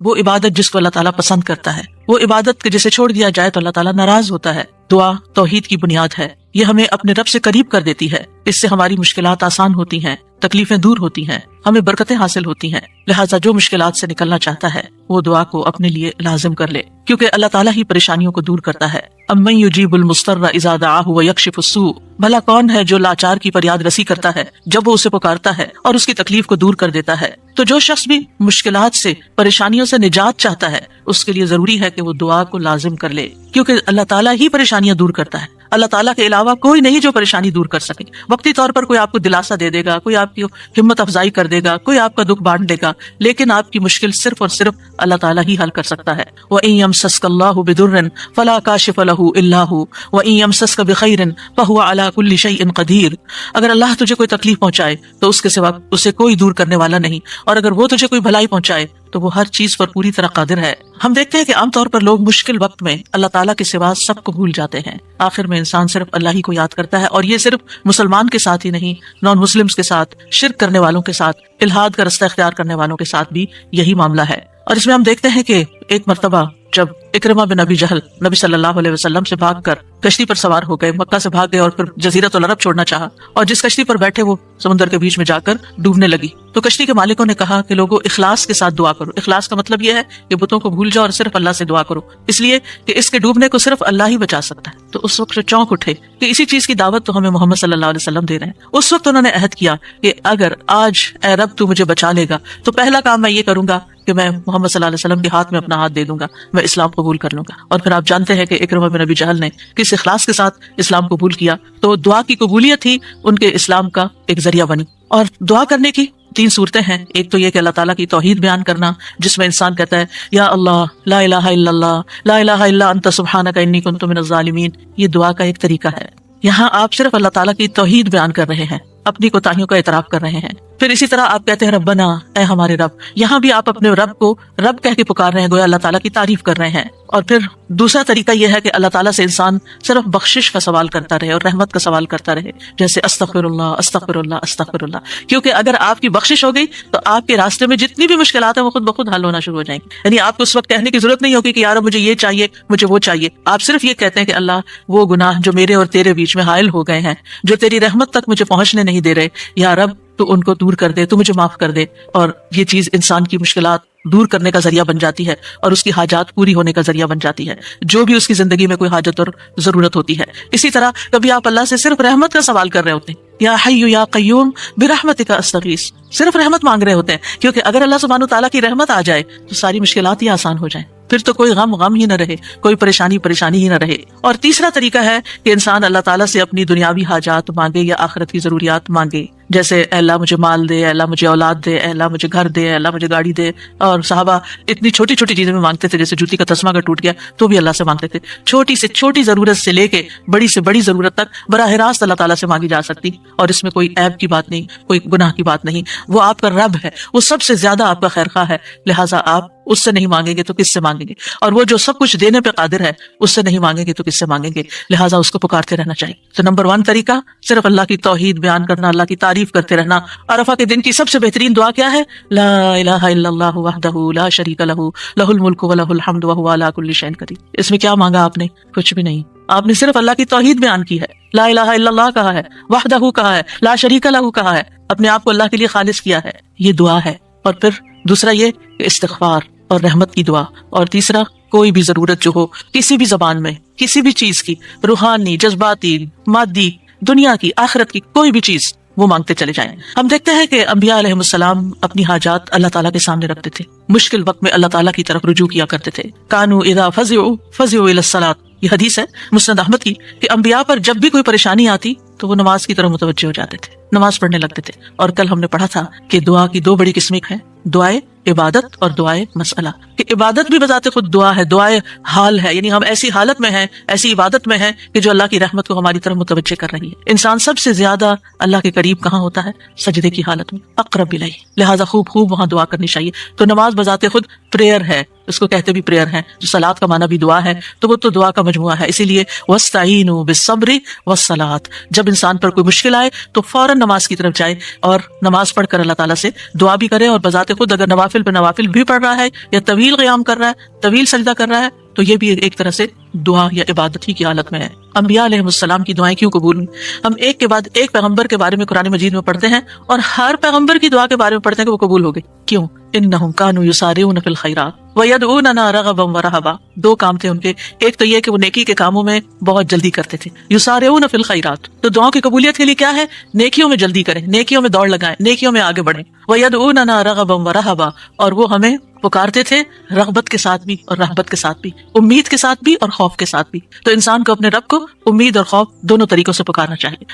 وہ عبادت جس کو اللہ تعالیٰ پسند کرتا ہے، وہ عبادت کے جسے چھوڑ دیا جائے تو اللہ تعالیٰ ناراض ہوتا ہے۔ دعا توحید کی بنیاد ہے، یہ ہمیں اپنے رب سے قریب کر دیتی ہے، اس سے ہماری مشکلات آسان ہوتی ہیں، تکلیفیں دور ہوتی ہیں، ہمیں برکتیں حاصل ہوتی ہیں۔ لہٰذا جو مشکلات سے نکلنا چاہتا ہے وہ دعا کو اپنے لیے لازم کر لے، کیونکہ اللہ تعالیٰ ہی پریشانیوں کو دور کرتا ہے۔ امن یجیب المضطر اذا دعاہ ویکشف السوء، بھلا کون ہے جو لاچار کی فریاد رسی کرتا ہے جب وہ اسے پکارتا ہے اور اس کی تکلیف کو دور کر دیتا ہے۔ تو جو شخص بھی مشکلات سے، پریشانیوں سے نجات چاہتا ہے، اس کے لیے ضروری ہے کہ وہ دعا کو لازم کر لے، کیونکہ اللہ تعالیٰ ہی پریشانیاں دور کرتا ہے۔ اللہ تعالیٰ کے علاوہ کوئی نہیں جو پریشانی دور کر سکے۔ وقتی طور پر کوئی آپ کو دلاسا دے دے گا، کوئی آپ کی ہمت افزائی کر دے گا، کوئی آپ کا دکھ بانٹ دے گا، لیکن آپ کی مشکل صرف اور صرف اللہ تعالیٰ ہی حل کر سکتا ہے۔ وَإِن يَمْسَسْكَ اللَّهُ بِضُرٍّ فَلَا كَاشِفَ لَهُ إِلَّا هُوَ وَإِن يَمْسَسْكَ بِخَيْرٍ فَهُوَ عَلَى كُلِّ شَيْءٍ قَدِيرٌ، اگر اللہ تجھے کوئی تکلیف پہنچائے تو اس کے سوا اسے کوئی دور کرنے والا نہیں، اور اگر وہ تجھے کوئی بھلائی پہنچائے تو وہ ہر چیز پر پوری طرح قادر ہے۔ ہم دیکھتے ہیں کہ عام طور پر لوگ مشکل وقت میں اللہ تعالیٰ کے سوا سب کو بھول جاتے ہیں، آخر میں انسان صرف اللہ ہی کو یاد کرتا ہے، اور یہ صرف مسلمان کے ساتھ ہی نہیں، نان مسلمز کے ساتھ، شرک کرنے والوں کے ساتھ، الحاد کا رستہ اختیار کرنے والوں کے ساتھ بھی یہی معاملہ ہے۔ اور اس میں ہم دیکھتے ہیں کہ ایک مرتبہ جب اکرمہ بن ابی جہل نبی صلی اللہ علیہ وسلم سے بھاگ کر کشتی پر سوار ہو گئے، مکہ سے بھاگ گئے اور پھر جزیرۃ العرب چھوڑنا چاہا، اور جس کشتی پر بیٹھے وہ سمندر کے بیچ میں جا کر ڈوبنے لگی، تو کشتی کے مالکوں نے کہا کہ لوگوں اخلاص کے ساتھ دعا کرو۔ اخلاص کا مطلب یہ ہے کہ بتوں کو بھول جاؤ اور صرف اللہ سے دعا کرو، اس لیے کہ اس کے ڈوبنے کو صرف اللہ ہی بچا سکتا ہے۔ تو اس وقت چونک اٹھے کہ اسی چیز کی دعوت تو ہمیں محمد صلی اللہ علیہ وسلم دے رہے ہیں۔ اس وقت انہوں نے عہد کیا کہ اگر آج اے رب تو مجھے بچا لے گا تو پہلا کام میں یہ کروں گا کہ میں محمد صلی اللہ علیہ وسلم کے ہاتھ میں اپنا ہاتھ دے دوں گا، میں اسلام قبول کر لوں گا۔ اور پھر آپ جانتے ہیں کہ اکرمہ بن ابی جہل نے کس اخلاص کے ساتھ اسلام قبول کیا، تو دعا کی قبولیت ہی ان کے اسلام کا ایک ذریعہ بنی۔ اور دعا کرنے کی 3 صورتیں ہیں۔ ایک تو یہ کہ اللہ تعالیٰ کی توحید بیان کرنا، جس میں انسان کہتا ہے یا اللہ لا الہ الا اللہ لا الہ الا انت سبحانک انی کنت من الظالمین، یہ دعا کا ایک طریقہ ہے۔ یہاں آپ صرف اللہ تعالیٰ کی توحید بیان کر رہے ہیں، اپنی کوتاہیوں کا اعتراف کر رہے ہیں۔ پھر اسی طرح آپ کہتے ہیں ربنا، اے ہمارے رب، یہاں بھی آپ اپنے رب کو رب کہہ کے پکار رہے ہیں، گویا اللہ تعالیٰ کی تعریف کر رہے ہیں۔ اور پھر دوسرا طریقہ یہ ہے کہ اللہ تعالیٰ سے انسان صرف بخشش کا سوال کرتا رہے اور رحمت کا سوال کرتا رہے، جیسے استغفر اللہ استغفر اللہ استغفر اللہ، کیونکہ اگر آپ کی بخشش ہو گئی تو آپ کے راستے میں جتنی بھی مشکلات ہیں وہ خود بخود حل ہونا شروع ہو جائیں گی۔ یعنی آپ کو اس وقت کہنے کی ضرورت نہیں ہوگی کہ یار مجھے یہ چاہیے مجھے وہ چاہیے، آپ صرف یہ کہتے ہیں کہ اللہ وہ گناہ جو میرے اور تیرے بیچ میں حائل ہو گئے ہیں، جو تیری رحمت تک مجھے پہنچنے نہیں دے رہے، یا رب تو ان کو دور کر دے، تو مجھے معاف کر دے۔ اور یہ چیز انسان کی مشکلات دور کرنے کا ذریعہ بن جاتی ہے اور اس کی حاجات پوری ہونے کا ذریعہ بن جاتی ہے، جو بھی اس کی زندگی میں کوئی حاجت اور ضرورت ہوتی ہے۔ اسی طرح کبھی آپ اللہ سے صرف رحمت کا سوال کر رہے ہوتے ہیں، یا حی یا قیوم برحمتک استغیث، صرف رحمت مانگ رہے ہوتے ہیں، کیونکہ اگر اللہ سبحانہ تعالیٰ کی رحمت آ جائے تو ساری مشکلات ہی آسان ہو جائیں، پھر تو کوئی غم ہی نہ رہے، کوئی پریشانی ہی نہ رہے۔ اور تیسرا طریقہ ہے کہ انسان اللہ تعالیٰ سے اپنی دنیاوی حاجات مانگے یا آخرت کی ضروریات مانگے، جیسے اے اللہ مجھے مال دے، اے اللہ مجھے اولاد دے، اے اللہ مجھے گھر دے، اے اللہ مجھے گاڑی دے۔ اور صحابہ اتنی چھوٹی چھوٹی چیزیں میں مانگتے تھے، جیسے جوتی کا تسمہ اگر ٹوٹ گیا تو بھی اللہ سے مانگتے تھے۔ چھوٹی سے چھوٹی ضرورت سے لے کے بڑی سے بڑی ضرورت تک براہ راست اللہ تعالیٰ سے مانگی جا سکتی، اور اس میں کوئی عیب کی بات نہیں، کوئی گناہ کی بات نہیں۔ وہ آپ کا رب ہے، وہ سب سے زیادہ آپ کا خیر خواہ ہے، لہٰذا آپ اس سے نہیں مانگیں گے تو کس سے مانگیں گے؟ اور وہ جو سب کچھ دینے پہ قادر ہے، اس سے نہیں مانگیں گے تو کس سے مانگیں گے؟ لہٰذا اس کو پکارتے رہنا چاہیے۔ تو نمبر 1 طریقہ صرف اللہ کی توحید بیان کرنا، اللہ کی تعریف کرتے رہنا۔ عرفہ کے دن کی سب سے بہترین دعا کیا ہے؟ لا الہ الا اللہ وحدہ لا شریک لہ لہ الملک ولہ الحمد وہو علی کل شیء قدیر۔ اس میں کیا مانگا آپ نے؟ کچھ بھی نہیں، آپ نے صرف اللہ کی توحید بیان کی ہے، لا الہ الا اللہ کہا ہے، وحدہ کہا ہے، لا شریک لہ کہا ہے، اپنے آپ کو اللہ کے لیے خالص کیا ہے، یہ دعا ہے۔ اور پھر دوسرا یہ کہ استغفار اور رحمت کی دعا، اور تیسرا کوئی بھی ضرورت جو ہو کسی بھی زبان میں، کسی بھی چیز کی، روحانی، جذباتی، مادی، دنیا کی، آخرت کی، کوئی بھی چیز وہ مانگتے چلے جائیں۔ ہم دیکھتے ہیں کہ انبیاء علیہ السلام اپنی حاجات اللہ تعالیٰ کے سامنے رکھتے تھے، مشکل وقت میں اللہ تعالیٰ کی طرف رجوع کیا کرتے تھے۔ کانوا اذا فزعوا الی الصلاۃ، یہ حدیث ہے مسند احمد کی کہ انبیاء پر جب بھی کوئی پریشانی آتی تو وہ نماز کی طرف متوجہ ہو جاتے تھے، نماز پڑھنے لگتے تھے۔ اور کل ہم نے پڑھا تھا کہ دعا کی 2 بڑی قسمیں ہیں، دعائے عبادت اور دعائے مسئلہ۔ کہ عبادت بھی بذات خود دعا ہے، دعائے حال ہے، یعنی ہم ایسی حالت میں ہیں، ایسی عبادت میں ہیں کہ جو اللہ کی رحمت کو ہماری طرف متوجہ کر رہی ہے۔ انسان سب سے زیادہ اللہ کے قریب کہاں ہوتا ہے؟ سجدے کی حالت میں، اقرب الیہ، لہٰذا خوب وہاں دعا کرنی چاہیے۔ تو نماز بذات خود پریئر ہے، اس کو کہتے بھی پریئر ہے، جو صلاۃ کا معنی بھی دعا ہے، تو وہ تو دعا کا مجموعہ ہے۔ اسی لیے وَاسْتَعِینُوا بِالصَّبْرِ وَالصَّلَاةِ، جب انسان پر کوئی مشکل آئے تو فوراً نماز کی طرف جائے اور نماز پڑھ کر اللہ تعالیٰ سے دعا بھی کرے، اور بذات خود اگر نوافل پہ نوافل بھی پڑھ رہا ہے یا طویل قیام کر رہا ہے، طویل سجدہ کر رہا ہے، تو یہ بھی ایک طرح سے دعا یا عبادت ہی کی حالت میں ہے۔ انبیاء علیہ السلام کی دعائیں کیوں قبول ہوئی؟ ہم ایک کے بعد ایک پیغمبر کے بارے میں قرآن مجید میں پڑھتے ہیں، اور ہر پیغمبر کی دعا کے بارے میں پڑھتے ہیں کہ وہ قبول ہو گئی۔ کیوں؟ انہم کانوا یسارعون فی الخیرات ویدعوننا رغبا ورہبا۔ دو کام تھے ان کے، ایک تو یہ کہ وہ نیکی کے کاموں میں بہت جلدی کرتے تھے، یسارعون فی الخیرات، تو دعاؤں کی قبولیت کے لیے کیا ہے؟ نیکیوں میں جلدی کریں، نیکیوں میں دوڑ لگائیں، نیکیوں میں آگے بڑھیں۔ ویدعوننا رغبا ورہبا، اور وہ ہمیں پکارتے تھے رغبت کے ساتھ بھی اور رہبت کے ساتھ بھی، امید کے ساتھ بھی اور خوف کے ساتھ بھی۔ تو انسان کو اپنے رب کو امید اور خوف دونوں طریقوں سے پکارنا چاہیے۔